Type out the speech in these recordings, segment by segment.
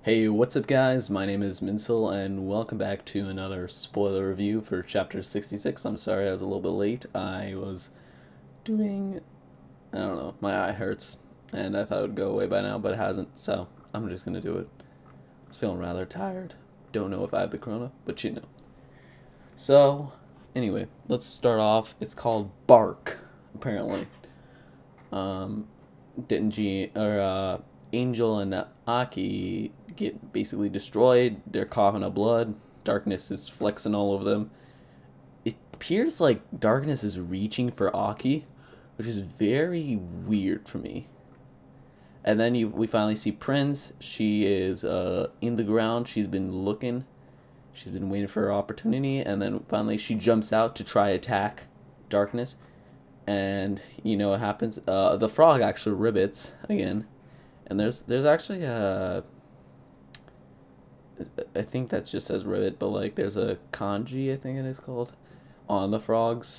Hey, what's up guys? My name is Minsel and welcome back to another spoiler review for chapter 66. I'm sorry I was a little bit late. I was doing, I don't know, my eye hurts and I thought it would go away by now, but it hasn't, so I'm just gonna do it. I was feeling rather tired. Don't know if I have the corona, but you know. So, anyway, let's start off. It's called Bark, apparently. Um, didn't Angel and Aki get basically destroyed? They're coughing up blood. Darkness is flexing all over them. It appears like Darkness is reaching for Aki, which is very weird for me. And then we finally see Prince. She is in the ground. She's been looking. She's been waiting for her opportunity, and then finally she jumps out to try attack Darkness. And you know what happens? The frog actually ribbits again, and there's actually a, I think that just says ribbit, but like there's a kanji, I think it is called, on the frog's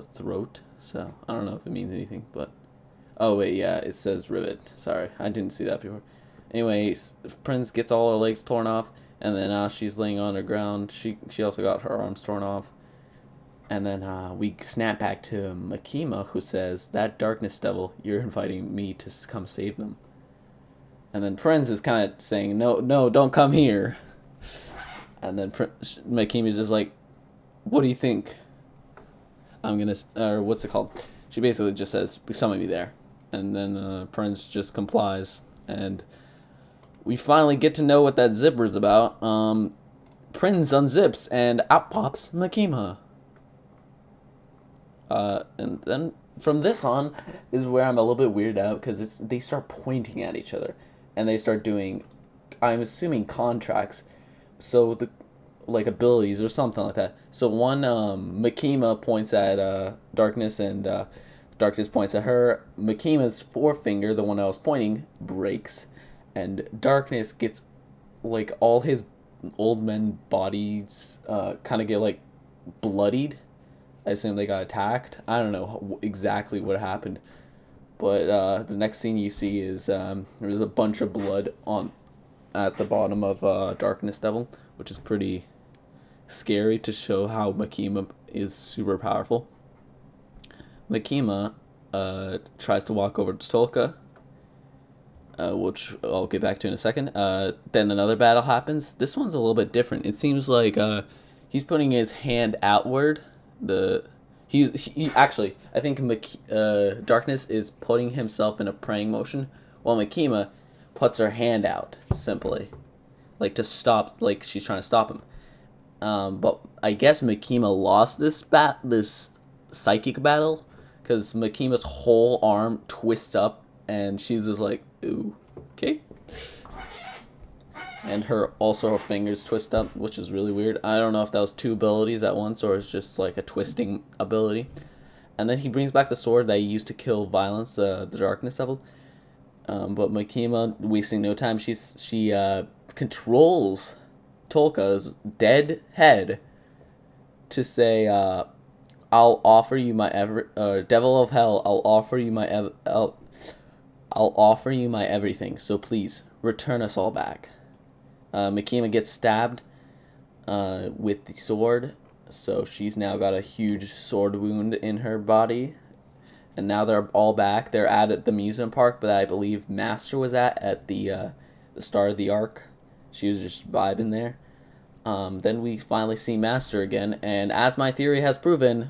throat. So I don't know if it means anything, but oh wait, yeah, it says ribbit. Sorry, I didn't see that before. Anyway, Prince gets all her legs torn off, and then now she's laying on the ground. She also got her arms torn off. And then we snap back to Makima, who says, "That Darkness Devil, you're inviting me to come save them." And then Prince is kind of saying, "No, no, don't come here." And then Makima's just like, "What do you think? I'm gonna, or what's it called?" She basically just says, "Summon me there." And then Prince just complies. And we finally get to know what that zipper's about. Prince unzips, and out pops Makima. And then from this on is where I'm a little bit weirded out because they start pointing at each other, and they start doing, I'm assuming, contracts, so the like abilities or something like that. So one Makima points at Darkness, and Darkness points at her. Makima's forefinger, the one I was pointing, breaks, and Darkness gets like all his old men bodies kind of get like bloodied. I assume they got attacked. I don't know exactly what happened, but the next scene you see is there's a bunch of blood on at the bottom of Darkness Devil, which is pretty scary to show how Makima is super powerful. Makima tries to walk over to Tolka, which I'll get back to in a second. Then another battle happens. This one's a little bit different. It seems like he's putting his hand outward. He actually, I think Darkness is putting himself in a praying motion, while Makima puts her hand out simply, like to stop, like she's trying to stop him. But I guess Makima lost this psychic battle, because Makima's whole arm twists up, and she's just like, ooh, okay. And her fingers twist up, which is really weird. I don't know if that was two abilities at once or it's just like a twisting ability. And then he brings back the sword that he used to kill Violence, the Darkness Devil. But Makima, wasting no time, she controls Tolka's dead head to say, "I'll offer you my Devil of Hell. I'll offer you my I'll offer you my everything. So please return us all back." Makima gets stabbed with the sword, so she's now got a huge sword wound in her body. And now they're all back. They're at the amusement park, but I believe Master was at the start of the arc. She was just vibing there. Then we finally see Master again, and as my theory has proven,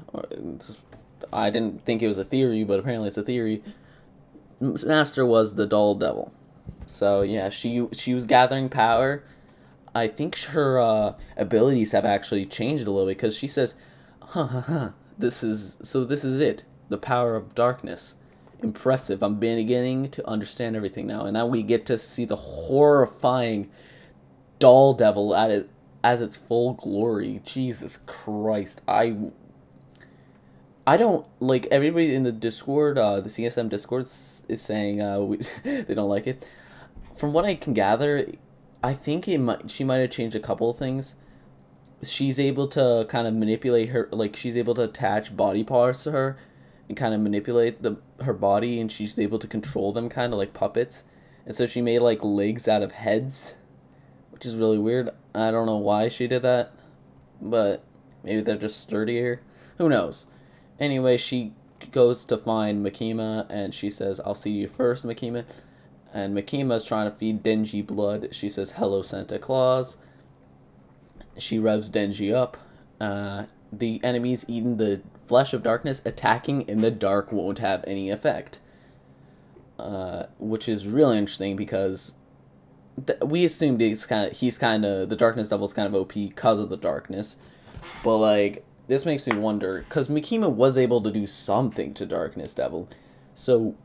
I didn't think it was a theory, but apparently it's a theory. Master was the Doll Devil. So yeah, she was gathering power. I think her abilities have actually changed a little bit, because she says, this is it, the power of darkness. Impressive. I'm beginning to understand everything now." And now we get to see the horrifying Doll Devil as its full glory. Jesus Christ. I don't like, everybody in the Discord, the CSM Discord is saying they don't like it. From what I can gather, I think she might have changed a couple of things. She's able to kind of manipulate her, like she's able to attach body parts to her and kind of manipulate her body, and she's able to control them kind of like puppets. and so she made like legs out of heads, which is really weird. I don't know why she did that, but maybe they're just sturdier. Who knows? Anyway, she goes to find Makima, and she says, "I'll see you first, Makima." And Makima's trying to feed Denji blood. She says, "Hello, Santa Claus." She revs Denji up. The enemies eating the flesh of darkness, attacking in the dark won't have any effect. Which is really interesting because we assumed he's kind of the darkness devil's kind of OP because of the darkness, but like this makes me wonder because Makima was able to do something to darkness devil, so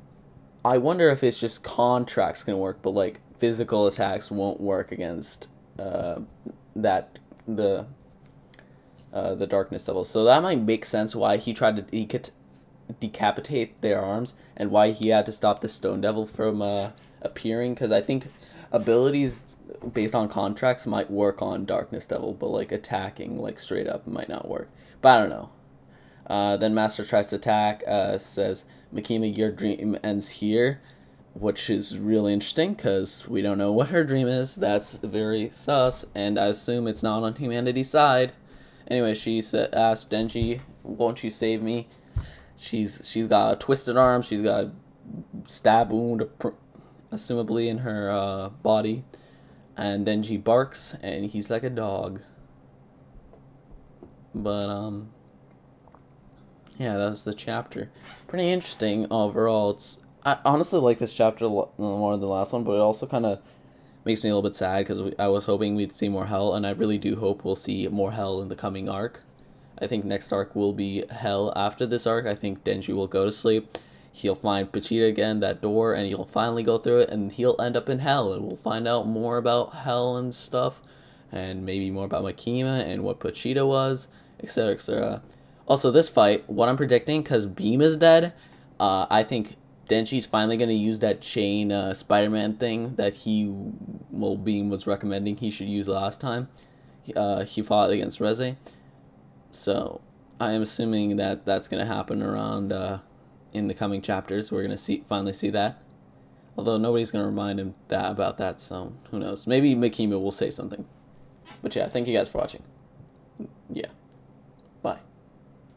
I wonder if it's just contracts can work, but like physical attacks won't work against that the darkness devil. So that might make sense why he tried to decapitate their arms and why he had to stop the stone devil from appearing, because I think abilities based on contracts might work on darkness devil, but like attacking like straight up might not work, but I don't know. Then Master tries to attack, says, "Makima, your dream ends here," which is really interesting because we don't know what her dream is. That's very sus, and I assume it's not on humanity's side. Anyway, she asked Denji, "Won't you save me?" She's got a twisted arm. She's got a stab wound, assumably in her body, and Denji barks, and he's like a dog. But yeah, that's the chapter. Pretty interesting overall. I honestly like this chapter more than the last one, but it also kind of makes me a little bit sad because I was hoping we'd see more hell, and I really do hope we'll see more hell in the coming arc. I think next arc will be hell after this arc. I think Denji will go to sleep. He'll find Pochita again, that door, and he'll finally go through it, and he'll end up in hell, and we'll find out more about hell and stuff, and maybe more about Makima and what Pochita was, etc., etc. Also, this fight, what I'm predicting, because Beam is dead, I think Denji's finally going to use that chain Spider-Man thing that Beam was recommending he should use last time. He fought against Reze. So I am assuming that that's going to happen around in the coming chapters. We're going to finally see that. Although nobody's going to remind him about that, so who knows. Maybe Makima will say something. But yeah, thank you guys for watching. Yeah.